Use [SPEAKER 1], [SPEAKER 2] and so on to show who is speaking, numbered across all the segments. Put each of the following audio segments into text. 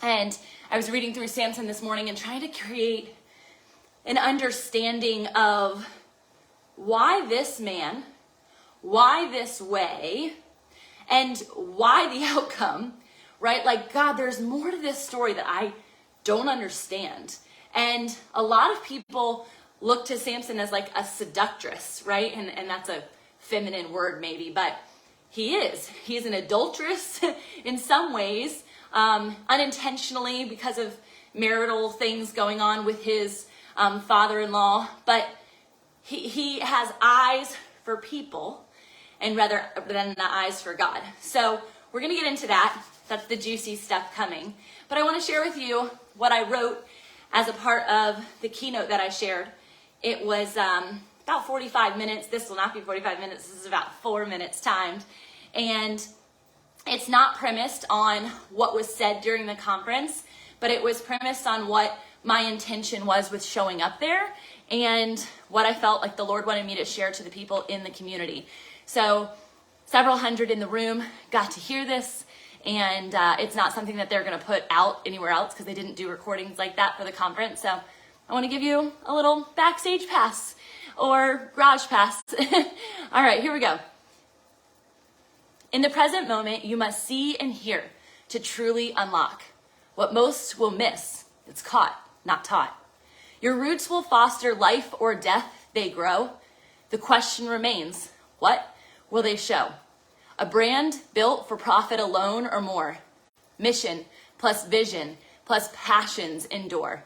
[SPEAKER 1] And I was reading through Samson this morning and trying to create an understanding of why this man, why this way, and why the outcome, right? Like, God, there's more to this story that I don't understand. And a lot of people look to Samson as like a seductress, right? And that's a feminine word maybe, but he's an adulteress in some ways, unintentionally because of marital things going on with his father-in-law, but he has eyes for people and rather than the eyes for God. So we're going to get into that. That's the juicy stuff coming. But I want to share with you what I wrote as a part of the keynote that I shared. It was about 45 minutes. This will not be 45 minutes. This is about 4 minutes timed. And it's not premised on what was said during the conference, but it was premised on what my intention was with showing up there and what I felt like the Lord wanted me to share to the people in the community. So several hundred in the room got to hear this, and it's not something that they're going to put out anywhere else because they didn't do recordings like that for the conference. So I want to give you a little backstage pass or garage pass. All right, here we go. In the present moment, you must see and hear to truly unlock. What most will miss, it's caught, not taught. Your roots will foster life or death, they grow. The question remains, what will they show? A brand built for profit alone or more. Mission plus vision plus passions endure.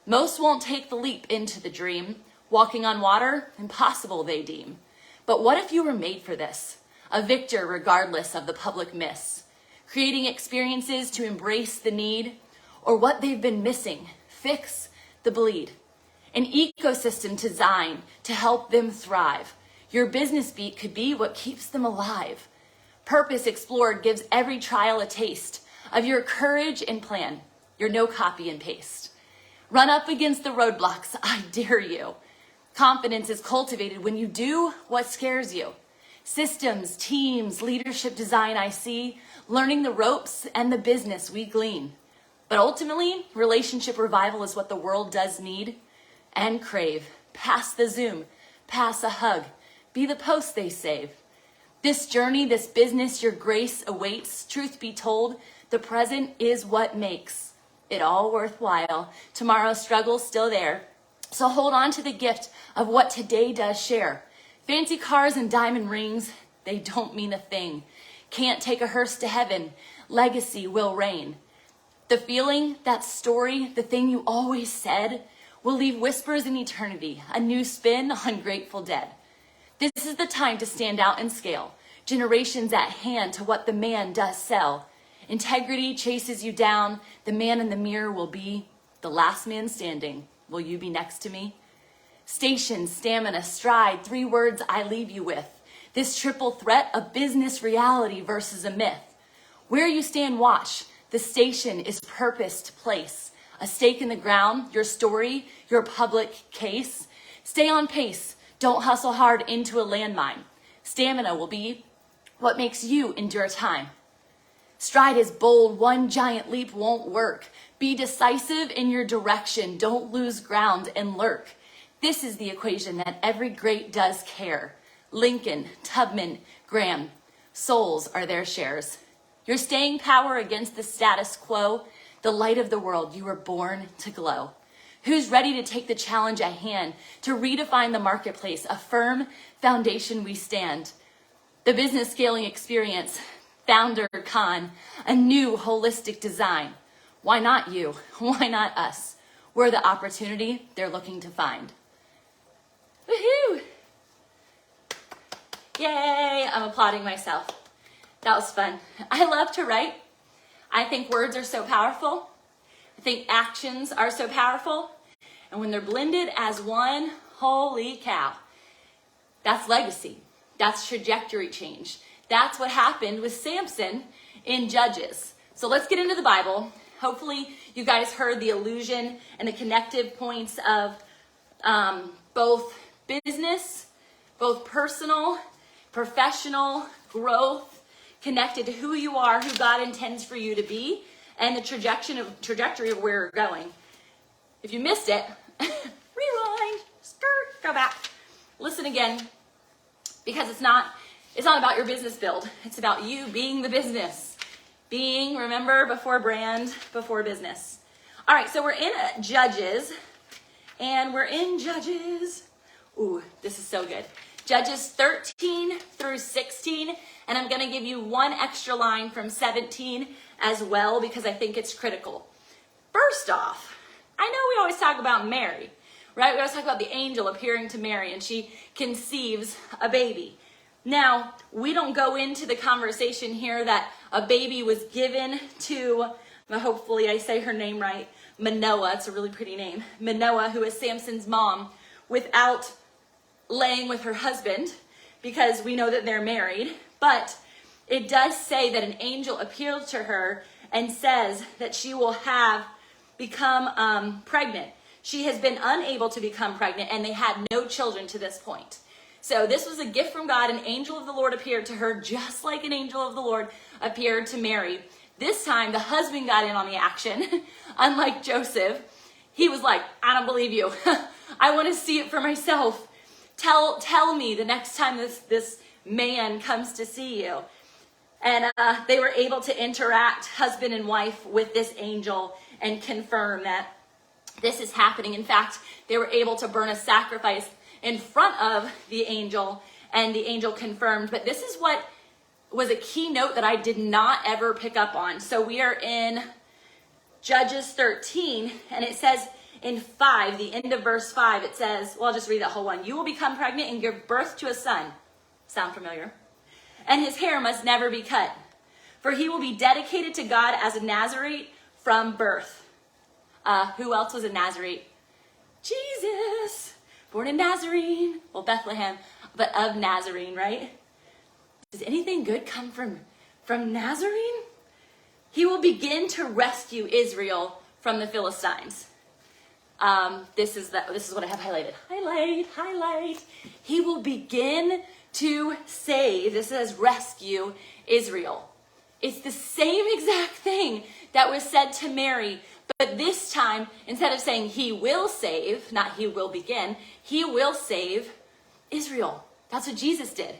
[SPEAKER 1] Most won't take the leap into the dream. Walking on water, impossible they deem. But what if you were made for this? A victor regardless of the public miss. Creating experiences to embrace the need or what they've been missing. Fix the bleed. An ecosystem designed to help them thrive. Your business beat could be what keeps them alive. Purpose explored gives every trial a taste of your courage and plan. Your no copy and paste. Run up against the roadblocks, I dare you. Confidence is cultivated when you do what scares you. Systems, teams, leadership design I see, learning the ropes and the business we glean. But ultimately, relationship revival is what the world does need and crave. Pass the Zoom, pass a hug, be the post they save. This journey, this business, your grace awaits. Truth be told, the present is what makes it all worthwhile. Tomorrow's struggle's still there. So hold on to the gift of what today does share. Fancy cars and diamond rings, they don't mean a thing. Can't take a hearse to heaven. Legacy will reign. The feeling, that story, the thing you always said, will leave whispers in eternity, a new spin on Grateful Dead. This is the time to stand out and scale. Generations at hand to what the man does sell. Integrity chases you down. The man in the mirror will be the last man standing. Will you be next to me? Station, stamina, stride, 3 words I leave you with. This triple threat of business reality versus a myth. Where you stand, watch. The station is purposed place. A stake in the ground, your story, your public case. Stay on pace. Don't hustle hard into a landmine. Stamina will be what makes you endure time. Stride is bold. One giant leap won't work. Be decisive in your direction. Don't lose ground and lurk. This is the equation that every great does care. Lincoln, Tubman, Graham, souls are their shares. Your staying power against the status quo, the light of the world, you were born to glow. Who's ready to take the challenge at hand to redefine the marketplace, a firm foundation we stand? The business scaling experience, Founder Con, a new holistic design. Why not you? Why not us? We're the opportunity they're looking to find. Woohoo! Yay! I'm applauding myself. That was fun. I love to write. I think words are so powerful. I think actions are so powerful. And when they're blended as one, holy cow. That's legacy. That's trajectory change. That's what happened with Samson in Judges. So let's get into the Bible. Hopefully you guys heard the allusion and the connective points of both business, both personal, professional growth, connected to who you are, who God intends for you to be, and the trajectory of where we're going. If you missed it, rewind, skirt, go back, listen again, because it's not about your business build. It's about you being the business. Being, remember, before brand, before business. All right, so we're in Judges, and we're in Judges. Ooh, this is so good. Judges 13 through 16, and I'm going to give you one extra line from 17 as well, because I think it's critical. First off, I know we always talk about Mary, right? We always talk about the angel appearing to Mary, and she conceives a baby. Now, we don't go into the conversation here that a baby was given to, hopefully I say her name right, Manoah. It's a really pretty name. Manoah, who is Samson's mom, without laying with her husband, because we know that they're married. But it does say that an angel appealed to her and says that she will have become pregnant. She has been unable to become pregnant, and they had no children to this point. So this was a gift from God. An angel of the Lord appeared to her, just like an angel of the Lord appeared to Mary. This time, the husband got in on the action. Unlike Joseph, he was like, I don't believe you. I want to see it for myself. Tell me the next time this man comes to see you. And they were able to interact, husband and wife, with this angel and confirm that this is happening. In fact, they were able to burn a sacrifice in front of the angel, and the angel confirmed. But this is what was a key note that I did not ever pick up on. So we are in Judges 13, and it says in 5, the end of verse 5, it says, well, I'll just read that whole one. You will become pregnant and give birth to a son. Sound familiar? And his hair must never be cut, for he will be dedicated to God as a Nazarite from birth. Who else was a Nazarite? Jesus. Born in Nazarene, well, Bethlehem, but of Nazarene, right? Does anything good come from Nazarene? He will begin to rescue Israel from the Philistines. This is what I have highlighted. Highlight. He will begin to save. This says rescue Israel. It's the same exact thing that was said to Mary. But this time, instead of saying he will save, not he will begin, he will save Israel. That's what Jesus did.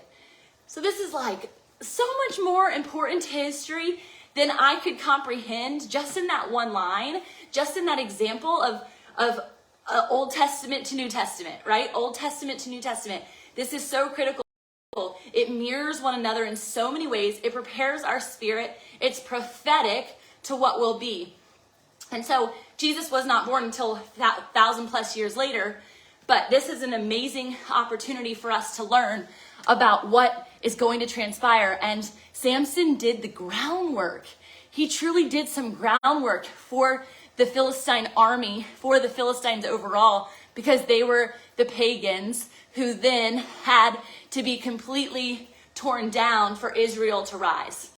[SPEAKER 1] So this is like so much more important history than I could comprehend just in that one line, just in that example of Old Testament to New Testament, right? Old Testament to New Testament. This is so critical. It mirrors one another in so many ways. It prepares our spirit. It's prophetic to what will be. And so Jesus was not born until 1,000+ years later, but this is an amazing opportunity for us to learn about what is going to transpire. And Samson did the groundwork. He truly did some groundwork for the Philistine army, for the Philistines overall, because they were the pagans who then had to be completely torn down for Israel to rise.